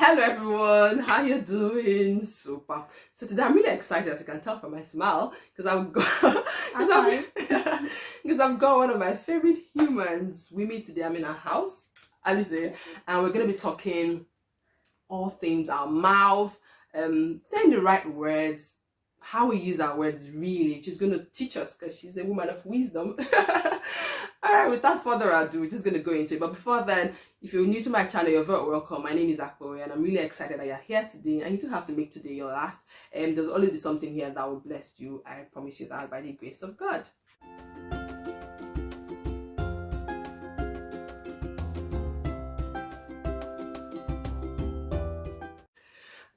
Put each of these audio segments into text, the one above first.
Hello everyone, how you doing? Super. So today I'm really excited, as you can tell from my smile, because I've got because I've got one of my favorite humans with me today. I'm in our house, Alison, and we're gonna be talking all things our mouth, saying the right words, how we use our words really. She's gonna teach us because she's a woman of wisdom. Alright, without further ado, we're just gonna go into it. But before then, if you're new to my channel, you're very welcome. My name is Akbowe and I'm really excited that you're here today, and you don't have to make today your last. There's always be something here that will bless you. I promise you that by the grace of God.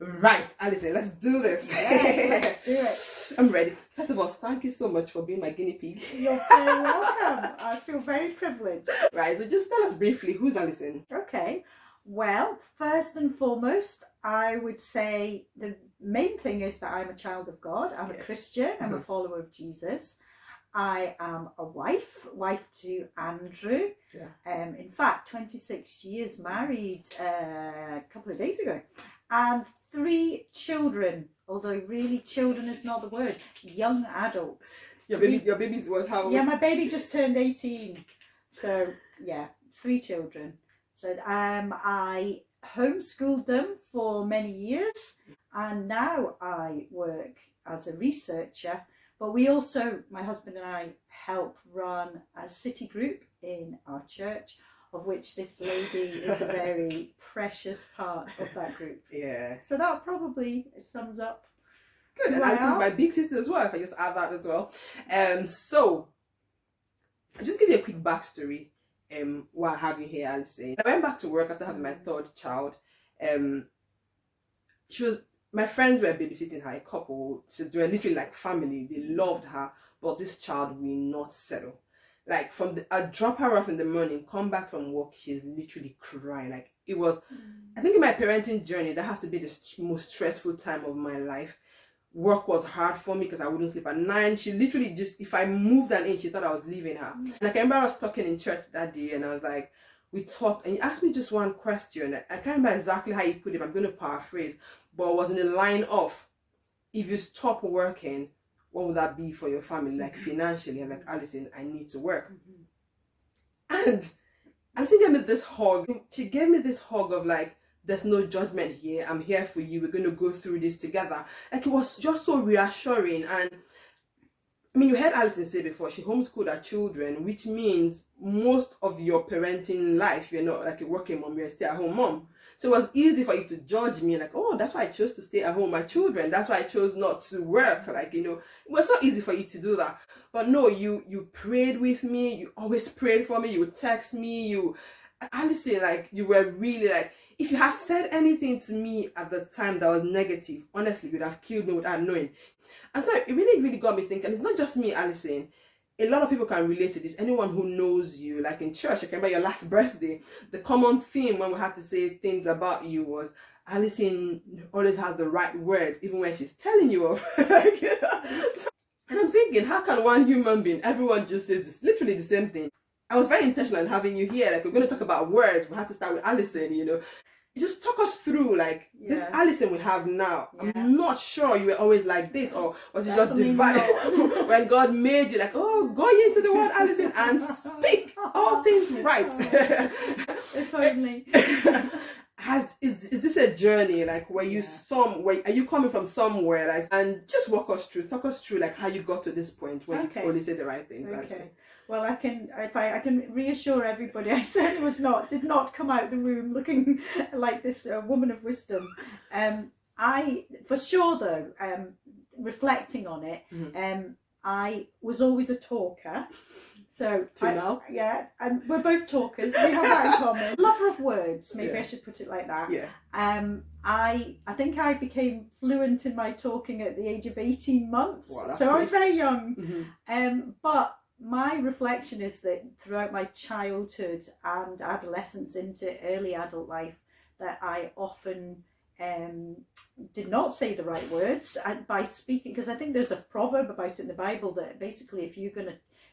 Right, Alison, let's do this. Yeah, let's do it. I'm ready. First of all, thank you so much for being my guinea pig. You're very welcome. I feel very privileged. Right, so just tell us briefly, who's Alison? Okay. Well, first and foremost, I would say the main thing is that I'm a child of God. I'm a Christian. I'm a follower of Jesus. I am a wife to Andrew. Yeah. In fact, 26 years married a couple of days ago. And 3 children, although really children is not the word, young adults. Your baby's what, how old? Yeah, my baby just turned 18. So yeah, 3 children. So I homeschooled them for many years, and now I work as a researcher. But we also, my husband and I, help run a city group in our church, of which this lady is a very precious part of that group. Yeah. So that probably sums up. Good. And Alison, my big sister as well, if I just add that as well. So I'll just give you a quick backstory while I have you here, Alison. I went back to work after having my 3rd child. My friends were babysitting her, a couple, so they were literally like family. They loved her, but this child will not settle. Like I drop her off in the morning, come back from work, she's literally crying. Like it was, I think in my parenting journey, that has to be the most stressful time of my life. Work was hard for me because I wouldn't sleep at 9. She literally just, if I moved an inch, she thought I was leaving her. And I can remember I was talking in church that day, and I was like, we talked, and he asked me just one question. I can't remember exactly how he put it. I'm going to paraphrase, but it was in the line of, if you stop working, what would that be for your family, like financially? I'm like, Alison, I need to work. And Alison gave me this hug. She gave me this hug of like, there's no judgment here. I'm here for you. We're going to go through this together. Like, it was just so reassuring. And I mean, you heard Alison say before, she homeschooled her children, which means most of your parenting life, you're not like a working mom, you're a stay-at-home mom. So it was easy for you to judge me, like, oh, that's why I chose to stay at home, my children. That's why I chose not to work. Like, you know, it was so easy for you to do that. But no, you prayed with me. You always prayed for me. You would text me. Alison, like, you were really like, if you had said anything to me at the time that was negative, honestly, you would have killed me without knowing. And so it really, really got me thinking, it's not just me, Alison. A lot of people can relate to this. Anyone who knows you, like in church, I can remember your last birthday, the common theme when we had to say things about you was, Alison always has the right words, even when she's telling you off. And I'm thinking, how can one human being, everyone just says this, literally the same thing. I was very intentional in having you here. Like, we're going to talk about words. We have to start with Alison, you know. Just talk us through, like, this Alison we have now. Yeah. I'm not sure you were always like this, or was it just divine? When God made you, like, oh, go into the word, Alison, and speak all things right. If only. Is this a journey, like, where you are you coming from somewhere, like, and just talk us through like how you got to this point where you only say the right things. Okay. Well, I can reassure everybody, I certainly did not come out the room looking like this woman of wisdom. I, for sure though, reflecting on it, I was always a talker. So yeah, and we're both talkers. We have that in common. Lover of words, maybe I should put it like that. Yeah. I think I became fluent in my talking at the age of 18 months. Wow, so I was very young. But my reflection is that throughout my childhood and adolescence into early adult life, that I often did not say the right words by speaking, because I think there's a proverb about it in the Bible that basically if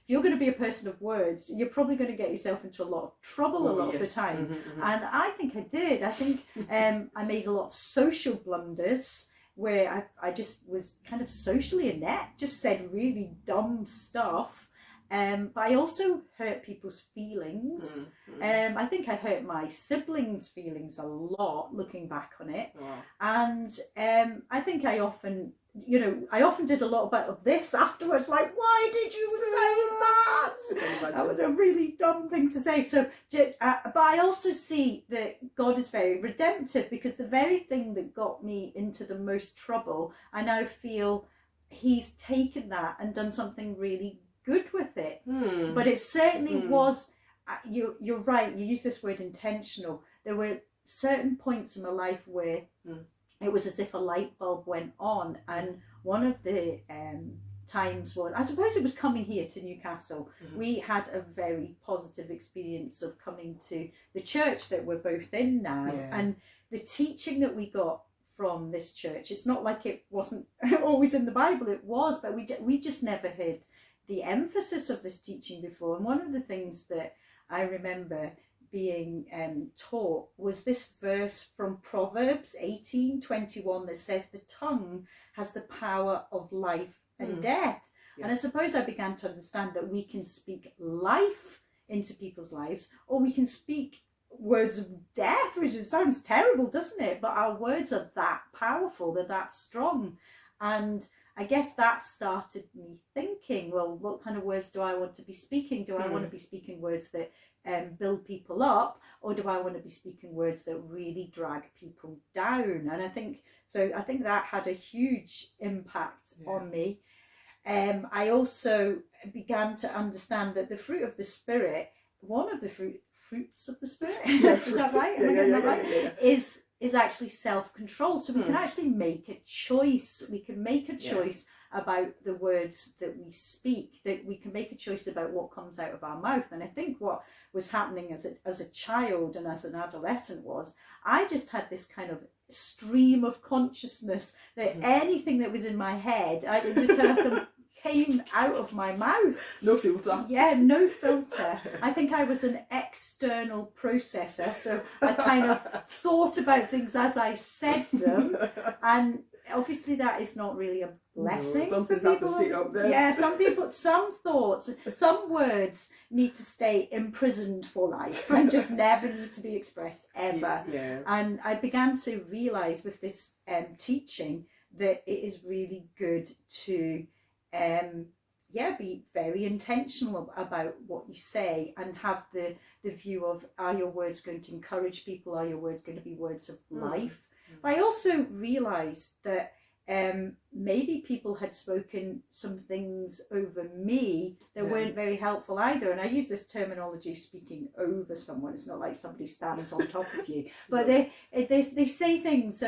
you're going to be a person of words, you're probably going to get yourself into a lot of trouble a lot of the time. And I think I did. I think I made a lot of social blunders where I just was kind of socially inept, just said really dumb stuff. But I also hurt people's feelings. I think I hurt my siblings' feelings a lot, looking back on it. Wow. And I think I often did a lot of this afterwards, like, why did you say that? That was a really dumb thing to say. So, but I also see that God is very redemptive, because the very thing that got me into the most trouble, I now feel he's taken that and done something really good with it. But it certainly was, you're right, you use this word intentional. There were certain points in my life where it was as if a light bulb went on, and one of the times was, I suppose it was coming here to Newcastle. We had a very positive experience of coming to the church that we're both in now, and the teaching that we got from this church, it's not like it wasn't always in the Bible, it was, but we just never heard the emphasis of this teaching before. And one of the things that I remember being taught was this verse from Proverbs 18:21 that says the tongue has the power of life and death. And I suppose I began to understand that we can speak life into people's lives, or we can speak words of death, which sounds terrible, doesn't it? But our words are that powerful, they're that strong. And I guess that started me thinking, well, what kind of words do I want to be speaking? Do I want to be speaking words that build people up, or do I want to be speaking words that really drag people down? And I think that had a huge impact on me. I also began to understand that the fruit of the Spirit, one of the fruits of the Spirit, is that right? Am I getting that right? Is actually self-control. So we can actually make a choice. We can make a choice about the words that we speak, that we can make a choice about what comes out of our mouth. And I think what was happening as a child and as an adolescent was, I just had this kind of stream of consciousness that anything that was in my head, I just kind of came out of my mouth. No filter. Yeah, no filter. I think I was an external processor, so I kind of thought about things as I said them, and obviously that is not really a blessing. Some for things people. have to stay up there. Yeah, some thoughts, some words need to stay imprisoned for life and just never need to be expressed ever. And I began to realise with this teaching that it is really good to be very intentional about what you say, and have the view of, are your words going to encourage people, are your words going to be words of life? But I also realised that maybe people had spoken some things over me that weren't very helpful either. And I use this terminology, speaking over someone. It's not like somebody stands on top of you, but they say things. So,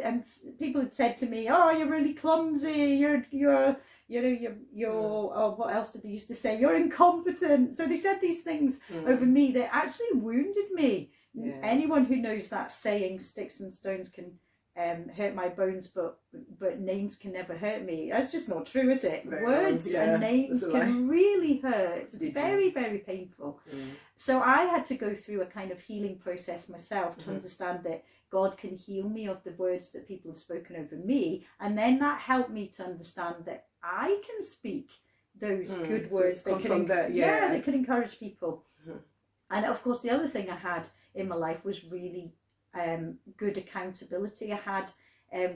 and people had said to me, oh, you're really clumsy, you're what else did they used to say? You're incompetent. So they said these things over me that actually wounded me. Anyone who knows that saying, sticks and stones can hurt my bones, but names can never hurt me. That's just not true, is it? Words and names can really hurt. It's very, very painful. So I had to go through a kind of healing process myself to understand that God can heal me of the words that people have spoken over me, and then that helped me to understand that I can speak those good words that can encourage people. And of course, the other thing I had in my life was really good accountability.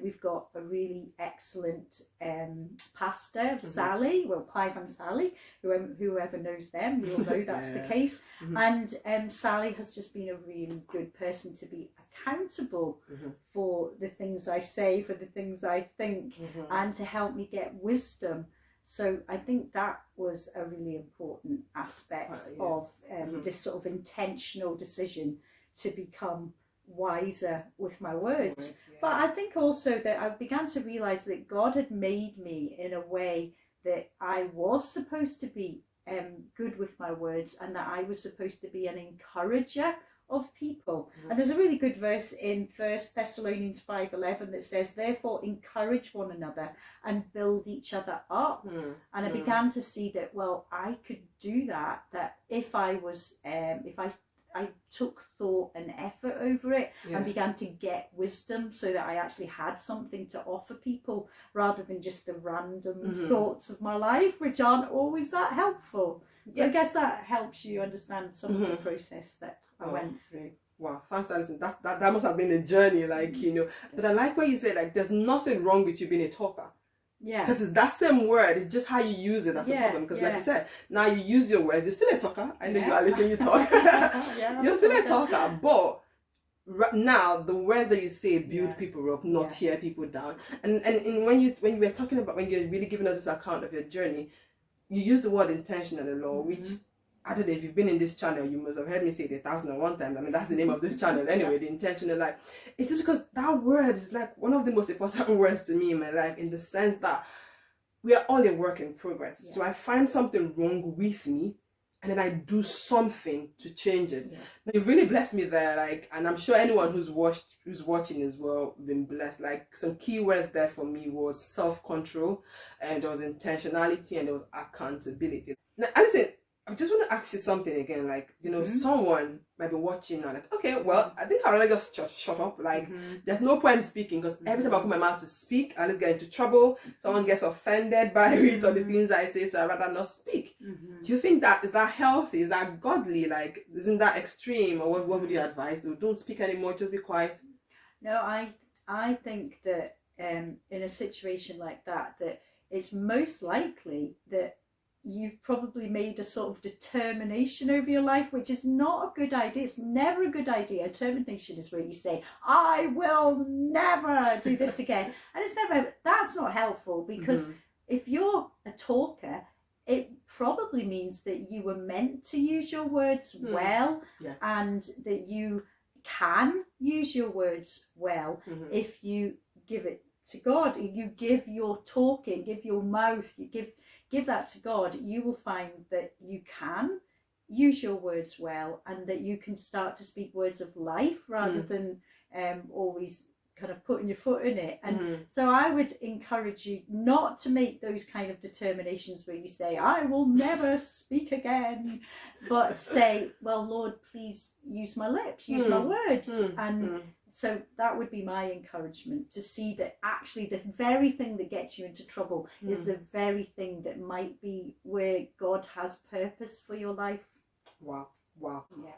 We've got a really excellent pastor, Sally, Clive and Sally, whoever knows them, you'll know that's the case. And Sally has just been a really good person to be accountable for the things I say, for the things I think, and to help me get wisdom. So I think that was a really important aspect of this sort of intentional decision to become wiser with my words. But I think also that I began to realise that God had made me in a way that I was supposed to be good with my words, and that I was supposed to be an encourager of people. And there's a really good verse in 1 Thessalonians 5:11 that says, therefore encourage one another and build each other up. And I began to see that, well, I could do that if I was if I took thought and effort over it and began to get wisdom, so that I actually had something to offer people rather than just the random thoughts of my life, which aren't always that helpful. So I guess that helps you understand some of the process that I went through. Wow, thanks, Alison. That must have been a journey, like, you know. But I like what you say, like, there's nothing wrong with you being a talker. Yeah. Because it's that same word, it's just how you use it that's the problem. Because like you said, now you use your words, you're still a talker. I know you, Alison, you talk. You're still a talker, but now the words that you say build people up, not tear people down. And when you were talking about, when you're really giving us this account of your journey, you use the word intentional a lot, which I don't know if you've been in this channel, you must have heard me say it 1,001 times. I mean, that's the name of this channel anyway, the intentional life. It's just because that word is like one of the most important words to me in my life, in the sense that we are all a work in progress. So I find something wrong with me, and then I do something to change it. Now, you've really blessed me there, like, and I'm sure anyone who's watching as well been blessed. Like, some key words there for me was self-control, and there was intentionality, and there was accountability. Now, Alison, I just want to ask you something again, like, you know, someone might be watching and like, okay, well, I think I'd rather just shut up. Like, there's no point in speaking, because every time I open my mouth to speak, I just get into trouble. Someone gets offended by it or the things I say, so I'd rather not speak. Do you think is that healthy? Is that godly? Like, isn't that extreme? Or what would you advise? Don't speak anymore, just be quiet. No, I think that in a situation like that it's most likely that you've probably made a sort of determination over your life, which is not a good idea. It's never a good idea. Determination is where you say, I will never do this again. And that's not helpful, because if you're a talker, it probably means that you were meant to use your words well, and that you can use your words well if you give it to God. If you give your talking, give your mouth, you give that to God, you will find that you can use your words well, and that you can start to speak words of life rather than always kind of putting your foot in it. And so I would encourage you not to make those kind of determinations where you say, I will never speak again, but say, well, Lord, please use my lips, use my words. And so that would be my encouragement, to see that actually the very thing that gets you into trouble is the very thing that might be where God has purpose for your life. Wow. Yeah.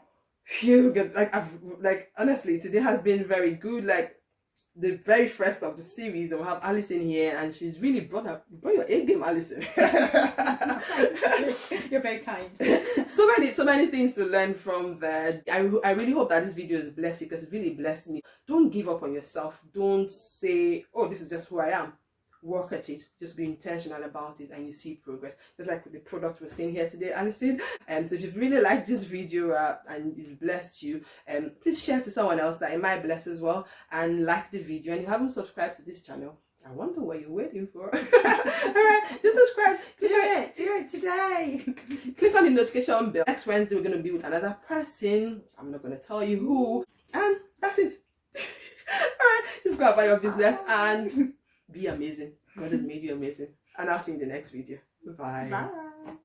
Phew, good. Like honestly, today has been very good. Like, the very first of the series, and we'll have Alison here, and she's really brought your A game, Alison. You're very kind. so many things to learn from there. I really hope that this video has blessed you, because it really blessed me. Don't give up on yourself. Don't say, oh, this is just who I am. Work at it. Just be intentional about it, and you see progress. Just like with the product we're seeing here today, Alison. So if you've really liked this video and it's blessed you, please share to someone else that it might bless as well, and like the video. And if you haven't subscribed to this channel, I wonder what you're waiting for. Alright, just subscribe. Do it today. Click on the notification bell. Next Wednesday we're going to be with another person. I'm not going to tell you who. And that's it. Alright, just go about your business and be amazing. God has made you amazing. And I'll see you in the next video. Bye. Bye.